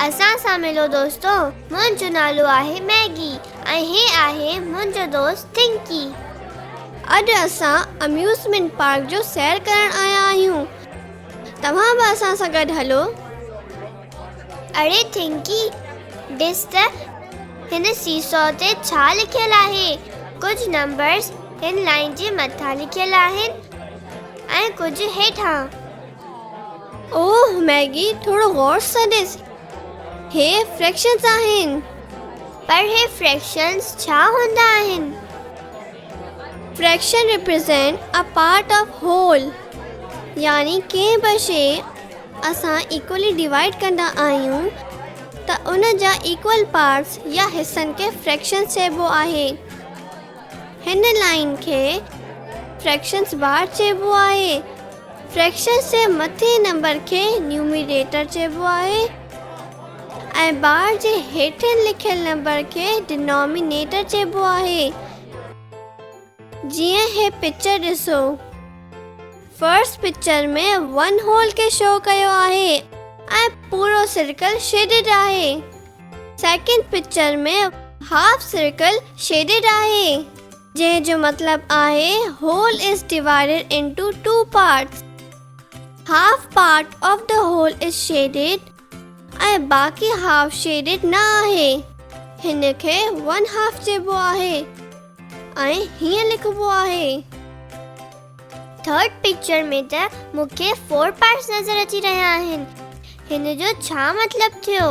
असां सां मिलो दोस्तो। मुंहिंजो नालो आहे मैगी ऐं हे आहे मुंहिंजो दोस्त थिंकी। अॼु असां अम्यूज़मेंट पार्क जो सैर करण आया आहियूं। तव्हां बि असां सां गॾु हलो। अरे थिंकी, ॾिस त हिन सीसॉ ते छा लिखियलु आहे। कुझु नंबर्स हिन लाइन जे मथां लिखियलु आहिनि ऐं कुझु हेठां। ओह मैगी, थोरो गौर सां ॾिस। हे फ्रैक्शंस आहिनि। पर हे फ्रैक्शंस छा हूंदा आहिनि? Fraction represent a part of whole, यानी कंहिं बि शइ असां इक्वली डिवाइड कंदा आहियूं त उन जा इक्वल पार्ट्स या हिस्सनि खे फ्रैक्शंस चइबो आहे। हिन लाइन खे फ्रैक्शंस बार चइबो आहे। फ्रैक्शंस जे मथे नंबर खे न्यूमरेटर चइबो आहे ऐं बार जे हेठि लिखियल नंबर खे डिनोमिनेटर चइबो आहे। जीअं हे पिक्चर ॾिसो, फर्स्ट पिक्चर में वन होल खे शो कयो आहे ऐं पूरो सर्कल शेडेड आहे। सेकंड पिक्चर में हाफ सर्कल शेडेड आहे, जंहिंजो मतलब आहे whole is divided into two parts. Half part of the whole is shaded ऐं बाक़ी हाफ शेडेड न आहे। हिन खे वन हाफ चइबो आहे ऐं हीअं लिखबो आहे। थर्ड पिक्चर में त मूंखे 4 पार्ट्स नज़र अची रहिया आहिनि। हिन जो छा मतलब थियो?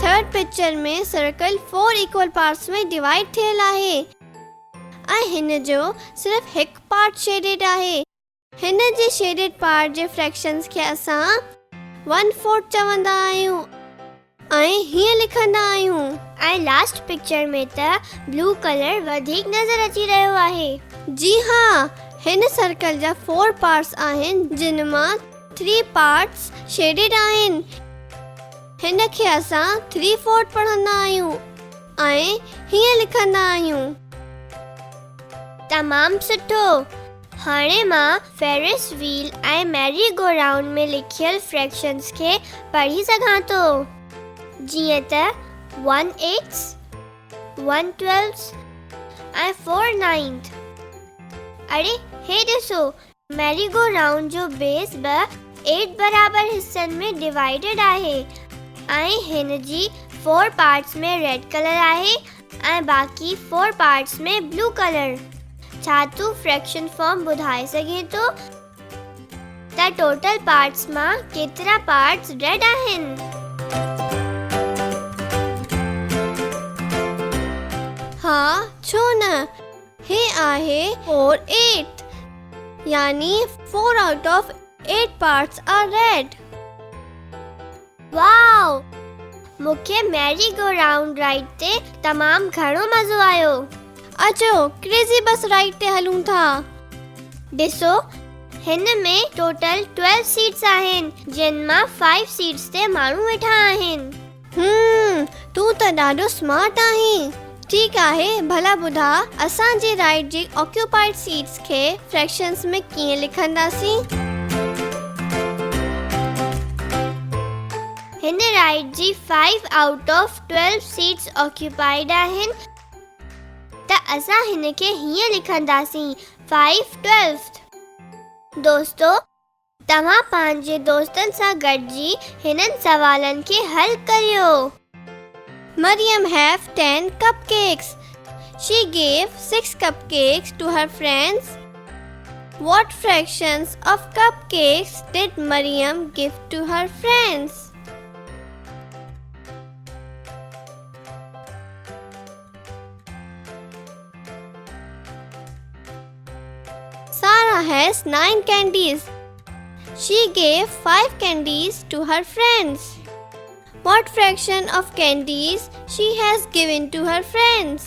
थर्ड पिक्चर में सर्कल 4 इक्वल पार्ट्स में डिवाइड थियल आहे ऐं हिन जो सिर्फ़ हिकु पार्ट शेडेड आहे। हिन जे शेडेड पार्ट जे फ्रैक्शंस खे असां 1/4 चवंदा आहियूं ऐं हीअं लिखंदा आहियूं। ऐं लास्ट पिक्चर में त ब्लू कलर वधीक नज़र अची रहियो आहे। जी हाँ, हिन सर्कल जा 4 पार्ट्स आहिनि, जिन मां 3 पार्ट्स शेडेड आहिनि। हिन खे असां 3/4 पढ़ंदा आहियूं ऐं हीअं लिखंदा आहियूं। तमामु सुठो। हाणे मां फेरिस व्हील ऐं मैरी गो राउंड में लिखियल फ्रैक्शंस खे पढ़ी सघां थो, जीअं त 1/8, 1/12 ऐं 4/9। अरे हे ॾिसो, मैरी गो राउंड जो बेस बि 8 बराबर हिस्सनि में डिवाइडेड आहे ऐं हिन जी 4 पार्ट्स में रेड कलर आहे ऐं बाक़ी 4 पार्ट्स में ब्लू कलर। छा तूं फ्रैक्शन फॉर्म ॿुधाए सघे थो त टोटल पार्ट्स मां केतिरा पार्ट्स रेड आहिनि? हाँ, छो न। हे आहे 4/8, यानी 4 out of 8 parts are red। Wow, मूंखे मैरी गो राउंड राइड ते तमामु घणो मज़ो आयो। अचो क्रेज़ी बस राइड ते हलूं था। ॾिसो, हिन में टोटल 12 सीट्स आहिनि, जिन मां 5 सीट्स ते माण्हू वेठा आहिनि। तूं त ॾाढो स्मार्ट आहीं। ठीकु आहे, भला ॿुधा असांजे राइड जी ऑक्यूपाइड सीट्स खे फ्रैक्शंस में कीअं लिखंदासीं? हिन राइड जी 5 out of 12 सीट्स ऑक्यूपाइड आहिनि, त असां हिन खे हीअं लिखंदासीं 5/12। दोस्तो, तव्हां पंहिंजे दोस्तनि सां गॾिजी हिननि सवालनि खे हल करियो। Mariam have 10 cupcakes. She gave 6 cupcakes to her friends. What fractions of cupcakes did Mariam give to her friends? Sarah has 9 candies. She gave 5 candies to her friends. What fraction of candies she has given to her friends?